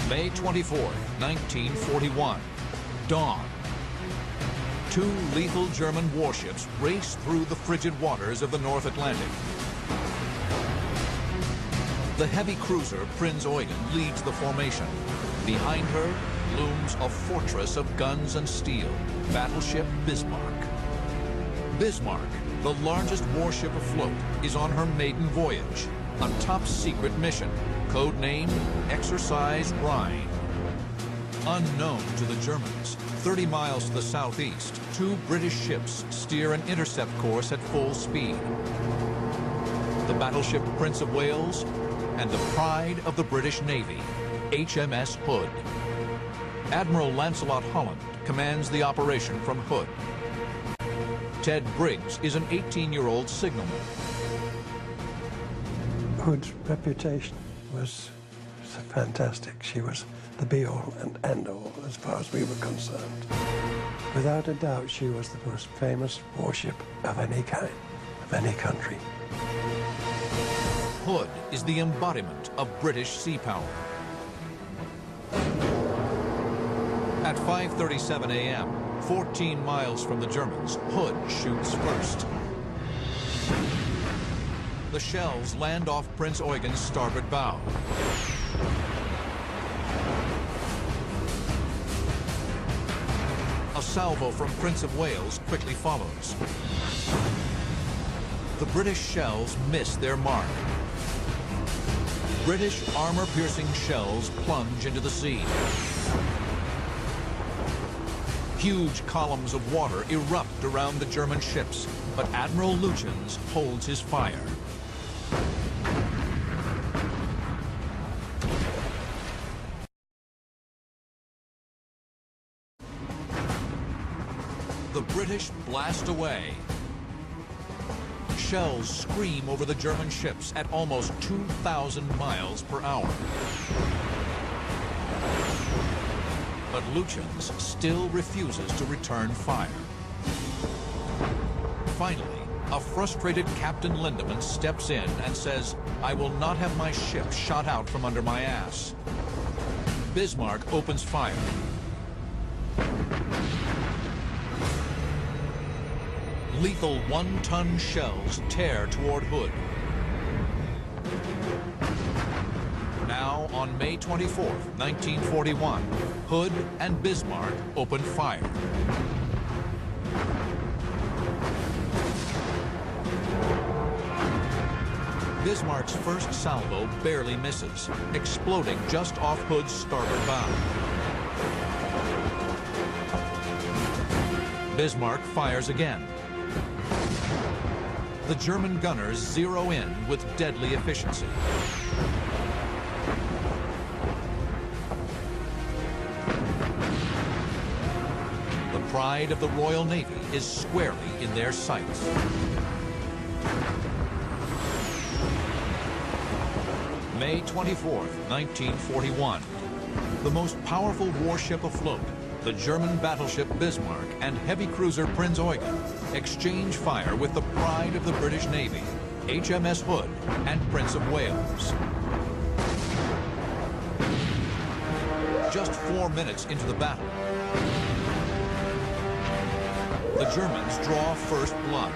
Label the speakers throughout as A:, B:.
A: May 24, 1941. Dawn. Two lethal German warships race through the frigid waters of the North Atlantic. The heavy cruiser Prinz Eugen leads the formation. Behind her looms a fortress of guns and steel, battleship Bismarck. Bismarck, the largest warship afloat, is on her maiden voyage, a top-secret mission, codenamed Exercise Rhine. Unknown to the Germans, 30 miles to the southeast, two British ships steer an intercept course at full speed. The battleship Prince of Wales and the pride of the British Navy, HMS Hood. Admiral Lancelot Holland commands the operation from Hood. Ted Briggs is an 18-year-old signalman.
B: Hood's reputation was fantastic. She was the be-all and end-all as far as we were concerned. Without a doubt, she was the most famous warship of any kind, of any country.
A: Hood is the embodiment of British sea power. At 5:37 a.m., 14 miles from the Germans, Hood shoots first. The shells land off Prinz Eugen's starboard bow. A salvo from Prince of Wales quickly follows. The British shells miss their mark. British armor-piercing shells plunge into the sea. Huge columns of water erupt around the German ships, but Admiral Lutyens holds his fire. The British blast away. Shells scream over the German ships at almost 2,000 miles per hour. But Lutyens still refuses to return fire. Finally, a frustrated Captain Lindemann steps in and says, "I will not have my ship shot out from under my ass." Bismarck opens fire. Lethal one-ton shells tear toward Hood. Now, on May 24, 1941, Hood and Bismarck open fire. Bismarck's first salvo barely misses, exploding just off Hood's starboard bow. Bismarck fires again. The German gunners zero in with deadly efficiency. The pride of the Royal Navy is squarely in their sights. May 24th, 1941. The most powerful warship afloat, the German battleship Bismarck and heavy cruiser Prinz Eugen, exchange fire with the pride of the British Navy, HMS Hood and Prince of Wales. Just 4 minutes into the battle, the Germans draw first blood.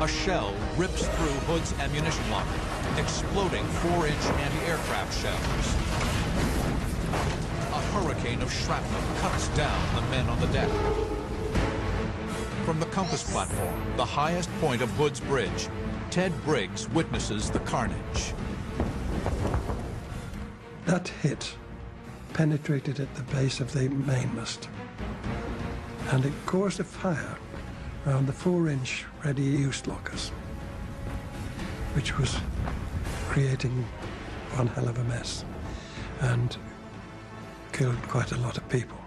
A: A shell rips through Hood's ammunition locker, exploding 4-inch anti-aircraft shells. A hurricane of shrapnel cuts down the men on the deck. From the compass platform, the highest point of Hood's bridge, Ted Briggs witnesses the carnage.
B: That hit penetrated at the base of the mainmast, and it caused a fire around the 4-inch ready-use lockers, which was creating one hell of a mess and killed quite a lot of people.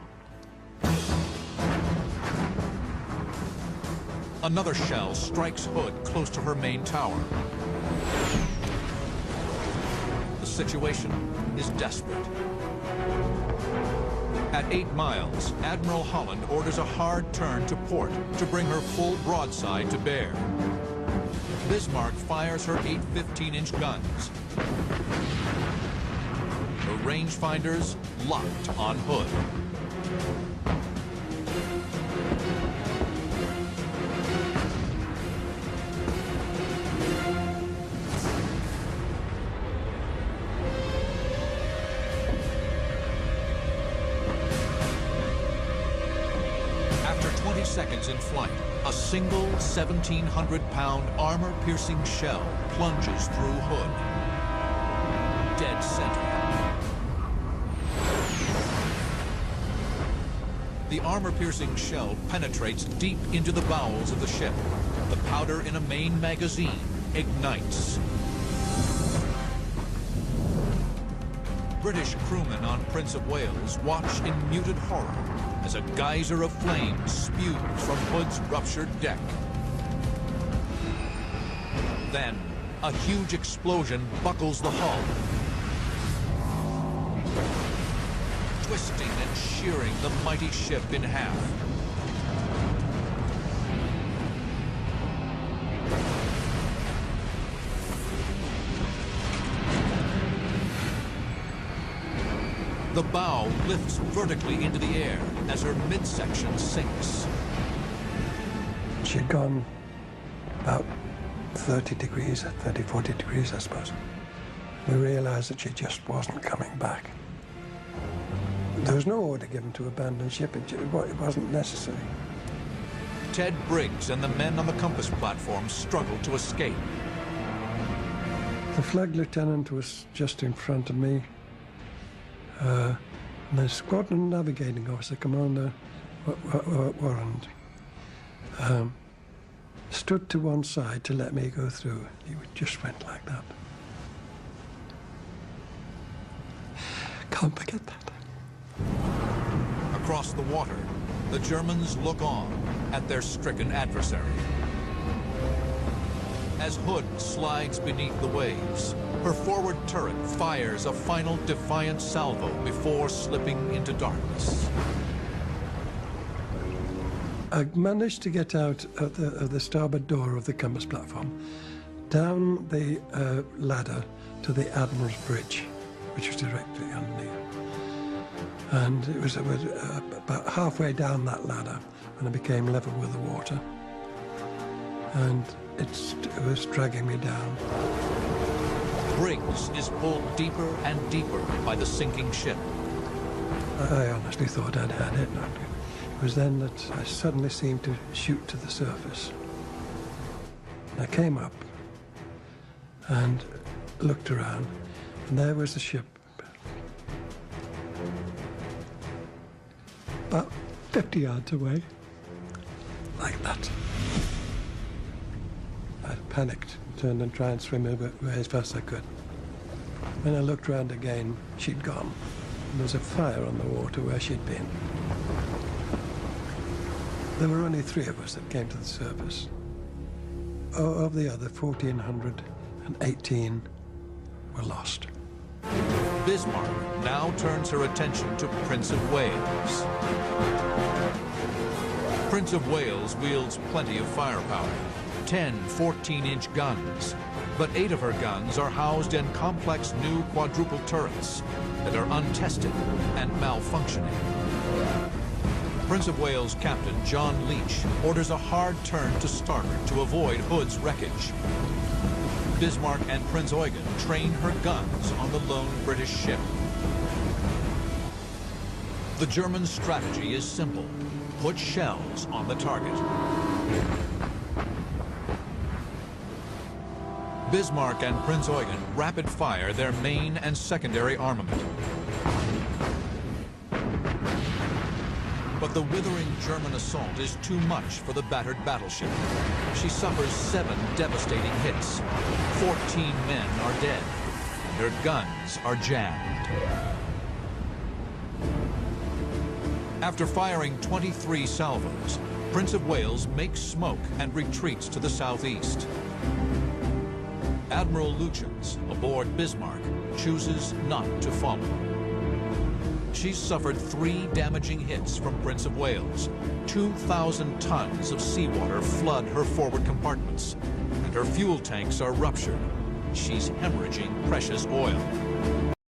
A: Another shell strikes Hood close to her main tower. The situation is desperate. At 8 miles, Admiral Holland orders a hard turn to port to bring her full broadside to bear. Bismarck fires her 8 15-inch guns. Her rangefinders locked on Hood. After 20 seconds in flight, a single 1,700-pound armor-piercing shell plunges through Hood. Dead center. The armor-piercing shell penetrates deep into the bowels of the ship. The powder in a main magazine ignites. British crewmen on Prince of Wales watch in muted horror as a geyser of flames spews from Hood's ruptured deck. Then, a huge explosion buckles the hull, twisting and shearing the mighty ship in half. The bow lifts vertically into the air as her midsection sinks.
B: She'd gone about 30 degrees, 30, 40 degrees, I suppose. We realized that she just wasn't coming back. There was no order given to abandon ship. It wasn't necessary.
A: Ted Briggs and the men on the compass platform struggled to escape.
B: The flag lieutenant was just in front of me. And the squadron navigating officer, Commander Warren, stood to one side to let me go through. He just went like that. Can't forget that.
A: Across the water, the Germans look on at their stricken adversary. As Hood slides beneath the waves, her forward turret fires a final defiant salvo before slipping into darkness.
B: I managed to get out of the starboard door of the compass platform, down the ladder to the Admiral's Bridge, which was directly underneath. And it was about halfway down that ladder when I became level with the water. And it was dragging me down.
A: Briggs is pulled deeper and deeper by the sinking ship.
B: I honestly thought I'd had it. It was then that I suddenly seemed to shoot to the surface. I came up and looked around, and there was the ship. About 50 yards away, like that. I panicked, turned and tried and swim away as fast as I could. When I looked round again, she'd gone. And there was a fire on the water where she'd been. There were only 3 of us that came to the surface. Of the other 1,418 were lost.
A: Bismarck now turns her attention to Prince of Wales. Prince of Wales wields plenty of firepower, 10 14-inch guns, but 8 of her guns are housed in complex new quadruple turrets that are untested and malfunctioning. Prince of Wales Captain John Leach orders a hard turn to starboard to avoid Hood's wreckage. Bismarck and Prince Eugen train her guns on the lone British ship. The German strategy is simple. Put shells on the target. Bismarck and Prince Eugen rapid fire their main and secondary armament. But the withering German assault is too much for the battered battleship. She suffers 7 devastating hits. 14 men are dead, and her guns are jammed. After firing 23 salvos, Prince of Wales makes smoke and retreats to the southeast. Admiral Lutyens, aboard Bismarck, chooses not to follow. She's suffered 3 damaging hits from Prince of Wales. 2,000 tons of seawater flood her forward compartments, and and her fuel tanks are ruptured. She's hemorrhaging precious oil.